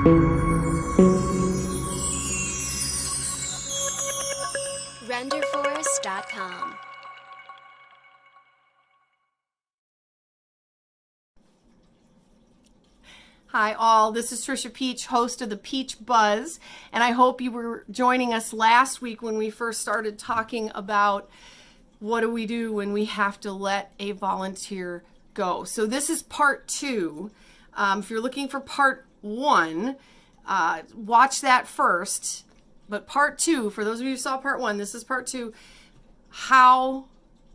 renderforest.com. Hi all, this is Trisha Peach, host of the Peach Buzz, and I hope you were joining us last week when we first started talking about what do we do when we have to let a volunteer go. So this is part 2. If you're looking for part 1, watch that first. But part 2, for those of you who saw part 1, this is part 2, how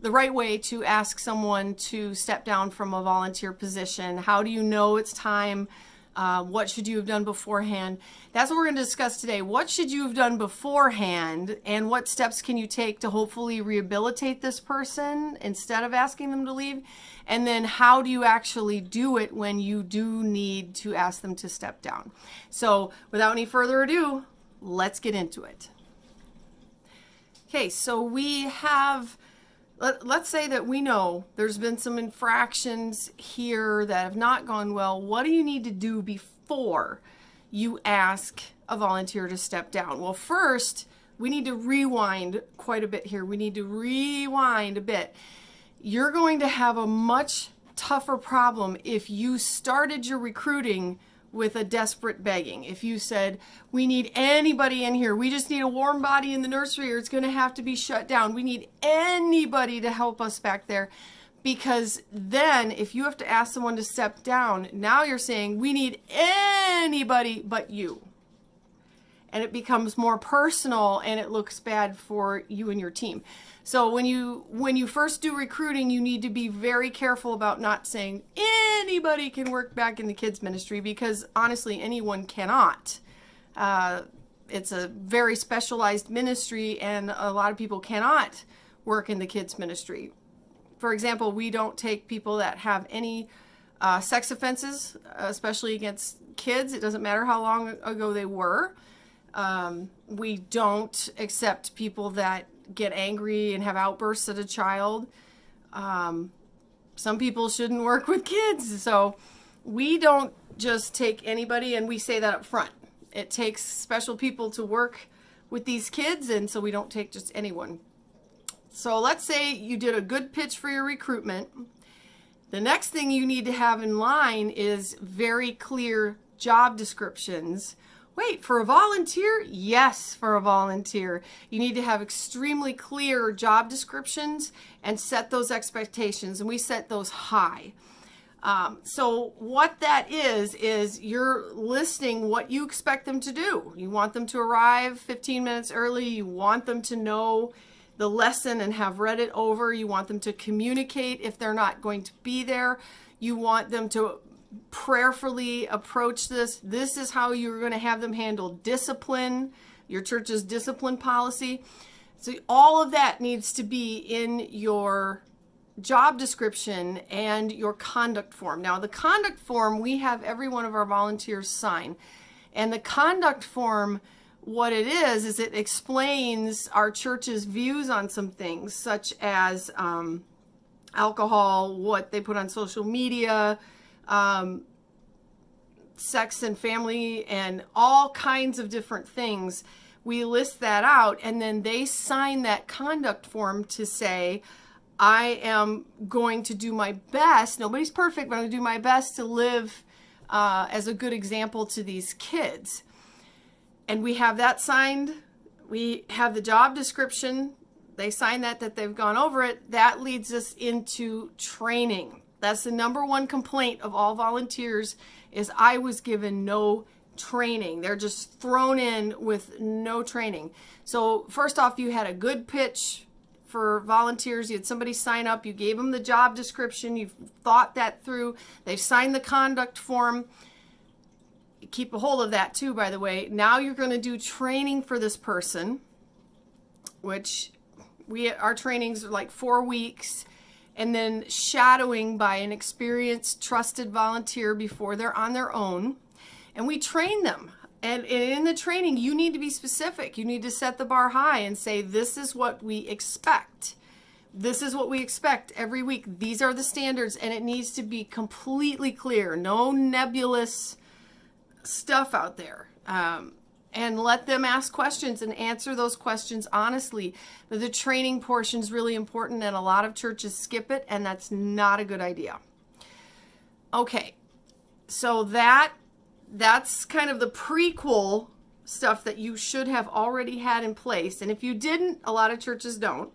the right way to ask someone to step down from a volunteer position. How do you know it's time? What should you have done beforehand? That's what we're going to discuss today. What should you have done beforehand, and what steps can you take to hopefully rehabilitate this person instead of asking them to leave? And then how do you actually do it when you do need to ask them to step down? So without any further ado, let's get into it. Okay, so we have, let's say that we know there's been some infractions here that have not gone well. What do you need to do before you ask a volunteer to step down? Well, first, we need to rewind quite a bit here. We need to rewind a bit. You're going to have a much tougher problem if you started your recruiting with a desperate begging. If you said, we need anybody in here, we just need a warm body in the nursery or it's going to have to be shut down. We need anybody to help us back there. Because then if you have to ask someone to step down, now you're saying, we need anybody but you. And it becomes more personal and it looks bad for you and your team. So when you first do recruiting, you need to be very careful about not saying anybody can work back in the kids ministry, because honestly, anyone cannot. It's a very specialized ministry and a lot of people cannot work in the kids ministry. For example, we don't take people that have any sex offenses, especially against kids. It doesn't matter how long ago they were. We don't accept people that get angry and have outbursts at a child. Some people shouldn't work with kids. So we don't just take anybody, and we say that up front. It takes special people to work with these kids, and so we don't take just anyone. So let's say you did a good pitch for your recruitment. The next thing you need to have in line is very clear job descriptions. Wait, for a volunteer? Yes, for a volunteer. You need to have extremely clear job descriptions and set those expectations, and we set those high. So what that is you're listing what you expect them to do. You want them to arrive 15 minutes early. You want them to know the lesson and have read it over. You want them to communicate if they're not going to be there. You want them to prayerfully approach this. This is how you're going to have them handle discipline, your church's discipline policy. So all of that needs to be in your job description and your conduct form. Now, the conduct form, we have every one of our volunteers sign. And the conduct form, what it is it explains our church's views on some things, such as alcohol, what they put on social media, sex and family, and all kinds of different things. We list that out, and then they sign that conduct form to say, I am going to do my best. Nobody's perfect, but I'm going to do my best to live as a good example to these kids. And we have that signed. We have the job description. They sign that they've gone over it. That leads us into training. That's the number one complaint of all volunteers, is I was given no training. They're just thrown in with no training. So first off, you had a good pitch for volunteers. You had somebody sign up. You gave them the job description. You've thought that through. They've signed the conduct form. Keep a hold of that too, by the way. Now you're going to do training for this person, which our trainings are like 4 weeks. And then shadowing by an experienced, trusted volunteer before they're on their own. And we train them. And in the training, you need to be specific. You need to set the bar high and say, this is what we expect. This is what we expect every week. These are the standards, and it needs to be completely clear. No nebulous stuff out there. And let them ask questions and answer those questions honestly. The training portion is really important, and a lot of churches skip it, and that's not a good idea. Okay, so that's kind of the prequel stuff that you should have already had in place. And if you didn't, a lot of churches don't.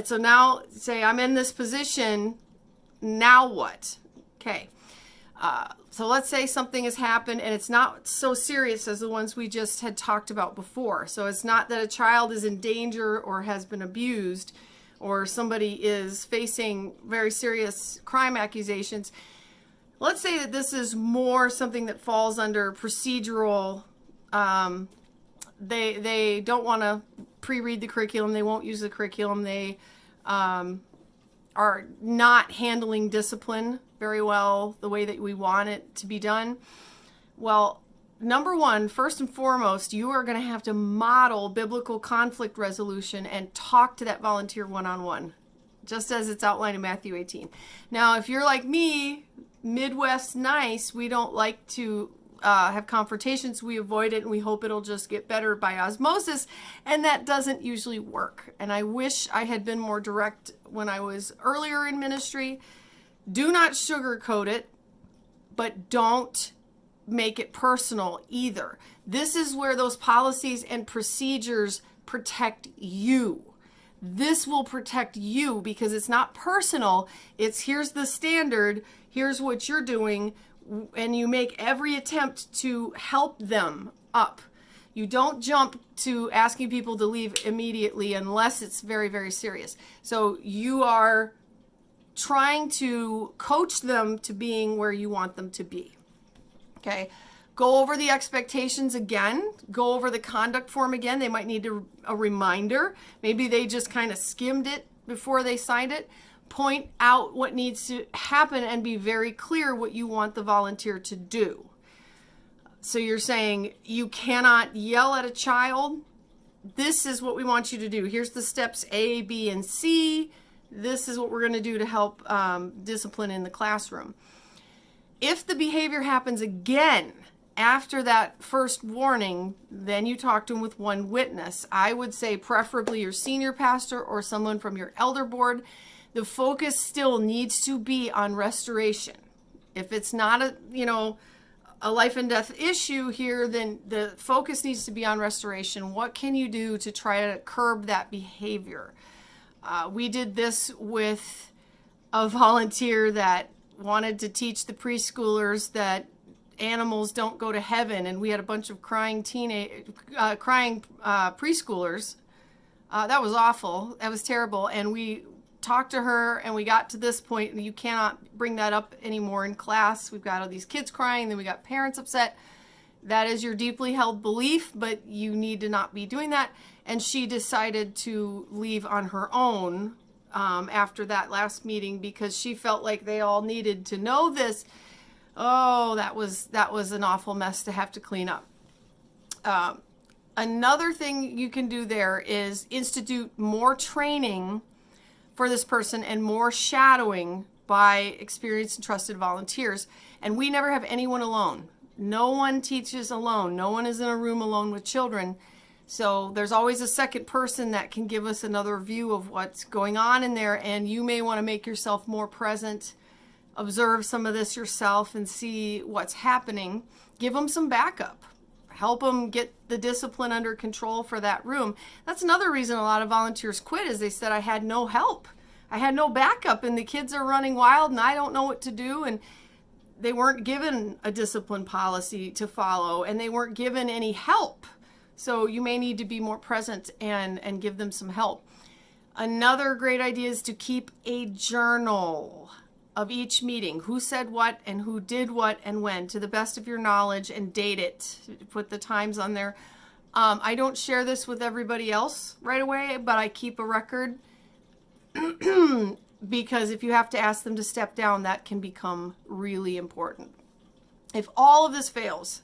So now say, I'm in this position, now what? Okay. So let's say something has happened and it's not so serious as the ones we just had talked about before. So it's not that a child is in danger or has been abused or somebody is facing very serious crime accusations. Let's say that this is more something that falls under procedural. They don't want to pre-read the curriculum. They won't use the curriculum. They are not handling discipline very well the way that we want it to be done. Well, number one, first and foremost, you are going to have to model biblical conflict resolution and talk to that volunteer one-on-one, just as it's outlined in Matthew 18. Now, if you're like me, Midwest nice, we don't like to have confrontations. We avoid it and we hope it'll just get better by osmosis, and that doesn't usually work. And I wish I had been more direct when I was earlier in ministry. Do not sugarcoat it, but don't make it personal either. This is where those policies and procedures protect you. This will protect you because it's not personal. It's here's the standard, here's what you're doing, and you make every attempt to help them up. You don't jump to asking people to leave immediately unless it's very, very serious. So you are trying to coach them to being where you want them to be. Okay. Go over the expectations again. Go over the conduct form again. They might need a reminder. Maybe they just kind of skimmed it before they signed it. Point out what needs to happen and be very clear what you want the volunteer to do. So you're saying you cannot yell at a child. This is what we want you to do. Here's the steps A, B, and C. This is what we're going to do to help discipline in the classroom. If the behavior happens again after that first warning, then you talk to them with one witness. I would say preferably your senior pastor or someone from your elder board. The focus still needs to be on restoration. If it's not a life and death issue here, then the focus needs to be on restoration. What can you do to try to curb that behavior? We did this with a volunteer that wanted to teach the preschoolers that animals don't go to heaven, and we had a bunch of crying preschoolers. That was awful. That was terrible. And we talked to her, and we got to this point, and you cannot bring that up anymore in class. We've got all these kids crying, then we got parents upset. That is your deeply held belief, but you need to not be doing that. And she decided to leave on her own after that last meeting because she felt like they all needed to know this. Oh, that was an awful mess to have to clean up. Another thing you can do there is institute more training for this person and more shadowing by experienced and trusted volunteers. And we never have anyone alone. No one teaches alone. No one is in a room alone with children. So there's always a second person that can give us another view of what's going on in there. And you may want to make yourself more present, observe some of this yourself and see what's happening. Give them some backup. Help them get the discipline under control for that room. That's another reason a lot of volunteers quit is they said, I had no help. I had no backup and the kids are running wild and I don't know what to do. And they weren't given a discipline policy to follow and they weren't given any help. So you may need to be more present and give them some help. Another great idea is to keep a journal of each meeting. Who said what and who did what and when, to the best of your knowledge, and date it. Put the times on there. I don't share this with everybody else right away, but I keep a record because if you have to ask them to step down, that can become really important. If all of this fails,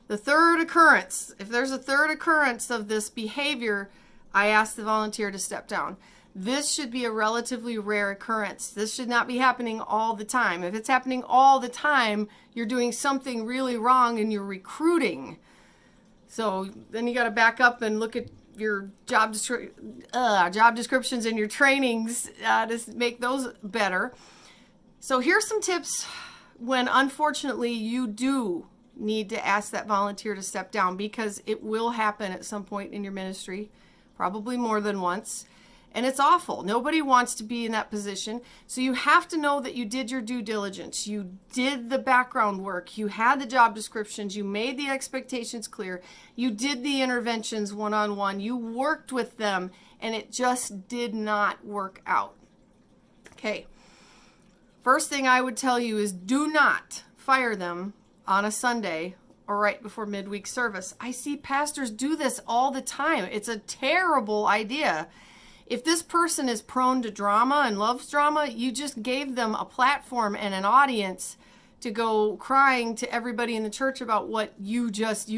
the third occurrence, if there's a third occurrence of this behavior, I ask the volunteer to step down. This should be a relatively rare occurrence. This should not be happening all the time. If it's happening all the time, you're doing something really wrong and you're recruiting. So then you got to back up and look at your job descriptions and your trainings to make those better. So here's some tips when unfortunately you do need to ask that volunteer to step down, because it will happen at some point in your ministry, probably more than once. And it's awful. Nobody wants to be in that position. So you have to know that you did your due diligence. You did the background work. You had the job descriptions. You made the expectations clear. You did the interventions one-on-one. You worked with them, and it just did not work out. Okay. First thing I would tell you is do not fire them on a Sunday or right before midweek service. I see pastors do this all the time. It's a terrible idea. If this person is prone to drama and loves drama, you just gave them a platform and an audience to go crying to everybody in the church about what you just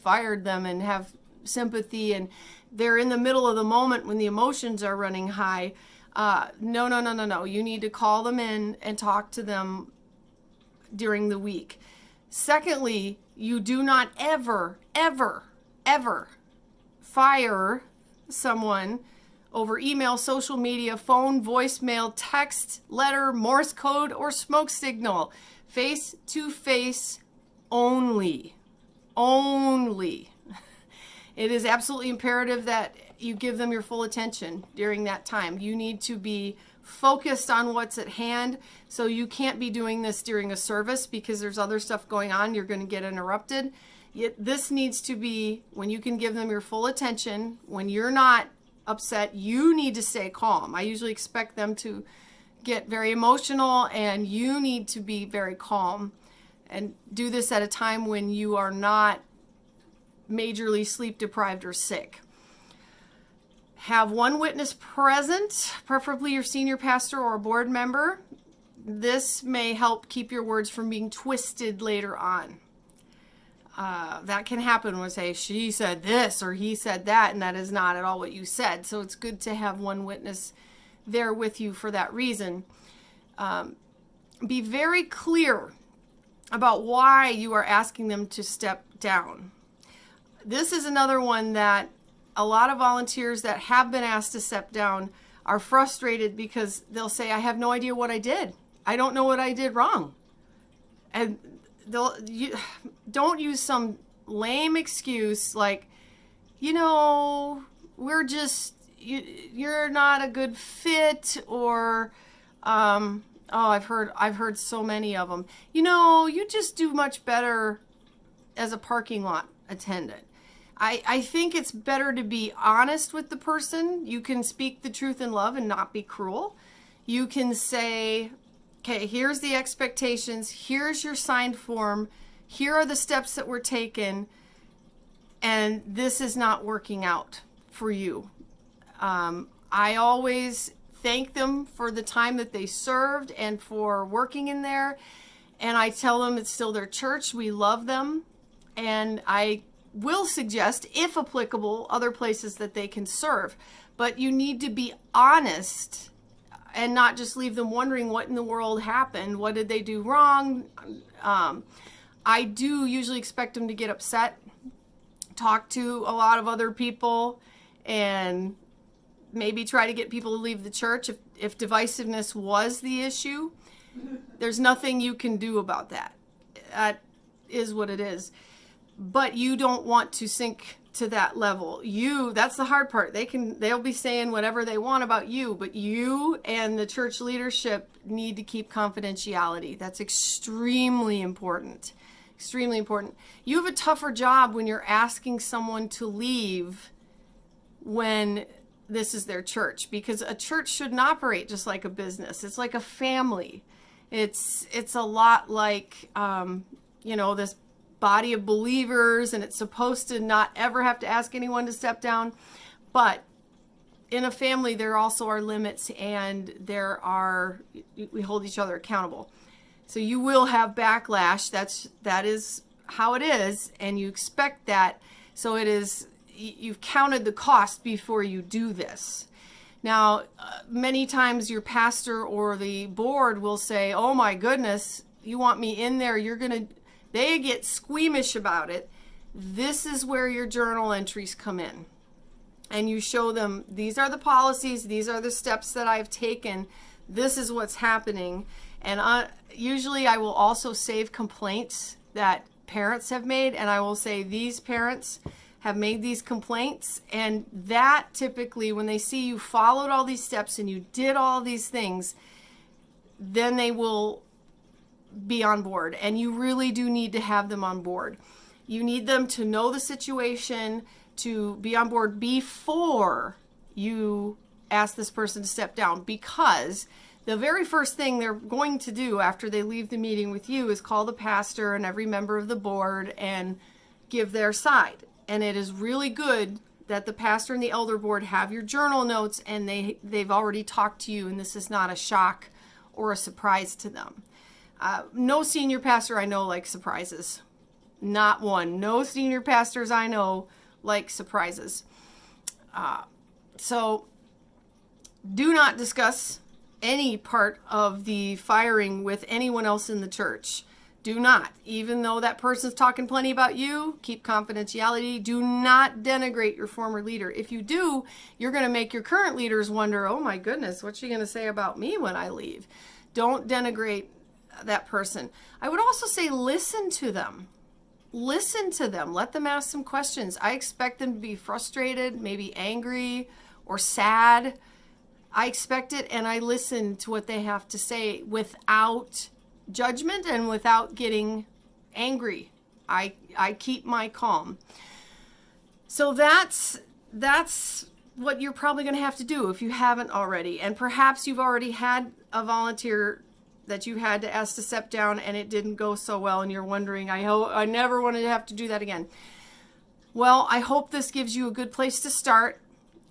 fired them and have sympathy, and they're in the middle of the moment when the emotions are running high. No. You need to call them in and talk to them during the week. Secondly, you do not ever fire someone over email, social media, phone, voicemail, text, letter, Morse code, or smoke signal. Face to face only. Only. It is absolutely imperative that you give them your full attention during that time. You need to be focused on what's at hand. So you can't be doing this during a service because there's other stuff going on. You're going to get interrupted. This needs to be when you can give them your full attention. When you're not upset, you need to stay calm. I usually expect them to get very emotional, and you need to be very calm and do this at a time when you are not majorly sleep deprived or sick. Have one witness present, preferably your senior pastor or a board member. This may help keep your words from being twisted later on. That can happen when say she said this or he said that, and that is not at all what you said. So it's good to have one witness there with you for that reason. Be very clear about why you are asking them to step down. This is another one that a lot of volunteers that have been asked to step down are frustrated because they'll say, I have no idea what I did. I don't know what I did wrong. And don't use some lame excuse like, we're just, you're not a good fit, or, I've heard so many of them. You just do much better as a parking lot attendant. I think it's better to be honest with the person. You can speak the truth in love and not be cruel. You can say, okay, here's the expectations. Here's your signed form. Here are the steps that were taken. And this is not working out for you. I always thank them for the time that they served and for working in there. And I tell them it's still their church. We love them. And I will suggest, if applicable, other places that they can serve. But you need to be honest and not just leave them wondering what in the world happened. What did they do wrong? I do usually expect them to get upset, talk to a lot of other people, and maybe try to get people to leave the church. If divisiveness was the issue, there's nothing you can do about that. That is what it is. But you don't want to sink to that level. That's the hard part. They'll be saying whatever they want about you, but you and the church leadership need to keep confidentiality. That's extremely important. Extremely important. You have a tougher job when you're asking someone to leave when this is their church, because a church shouldn't operate just like a business. It's like a family. It's a lot like, this body of believers, and it's supposed to not ever have to ask anyone to step down. But in a family, there also are limits, and we hold each other accountable. So you will have backlash. That is how it is, and you expect that. So you've counted the cost before you do this. Now, many times your pastor or the board will say, oh my goodness, you want me in there, they get squeamish about it. This is where your journal entries come in. And you show them, these are the policies, these are the steps that I've taken, this is what's happening. And usually I will also save complaints that parents have made, and I will say, these parents have made these complaints, and that typically, when they see you followed all these steps and you did all these things, then they will be on board. And you really do need to have them on board. You need them to know the situation, to be on board before you ask this person to step down, because the very first thing they're going to do after they leave the meeting with you is call the pastor and every member of the board and give their side. And it is really good that the pastor and the elder board have your journal notes, and they've already talked to you, and this is not a shock or a surprise to them. No senior pastor I know likes surprises. Not one. No senior pastors I know like surprises. So do not discuss any part of the firing with anyone else in the church. Do not. Even though that person's talking plenty about you, keep confidentiality. Do not denigrate your former leader. If you do, you're going to make your current leaders wonder, oh my goodness, what's she going to say about me when I leave? Don't denigrate that person. I would also say listen to them. Listen to them. Let them ask some questions. I expect them to be frustrated, maybe angry or sad. I expect it, and I listen to what they have to say without judgment and without getting angry. I keep my calm. So that's what you're probably going to have to do if you haven't already. And perhaps you've already had a volunteer that you had to ask to step down and it didn't go so well, and you're wondering, I never wanted to have to do that again. Well, I hope this gives you a good place to start.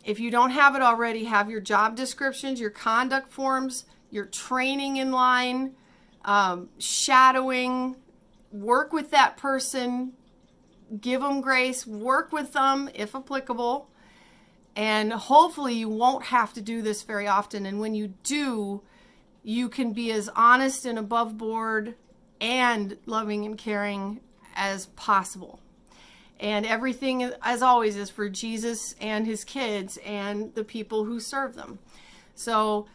If you don't have it already, have your job descriptions, your conduct forms, your training in line, shadowing, work with that person, give them grace, work with them if applicable, and hopefully you won't have to do this very often. And when you do, you can be as honest and above board and loving and caring as possible. And everything, as always, is for Jesus and his kids and the people who serve them. So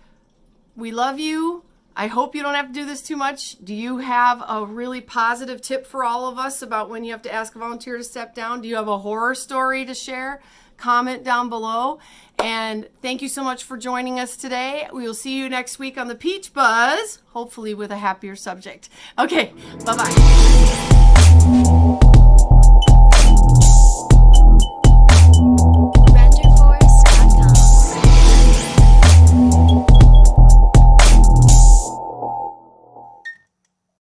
we love you. I hope you don't have to do this too much. Do you have a really positive tip for all of us about when you have to ask a volunteer to step down? Do you have a horror story to share? Comment down below. And thank you so much for joining us today. We will see you next week on the Peach Buzz, hopefully with a happier subject. Okay, bye-bye.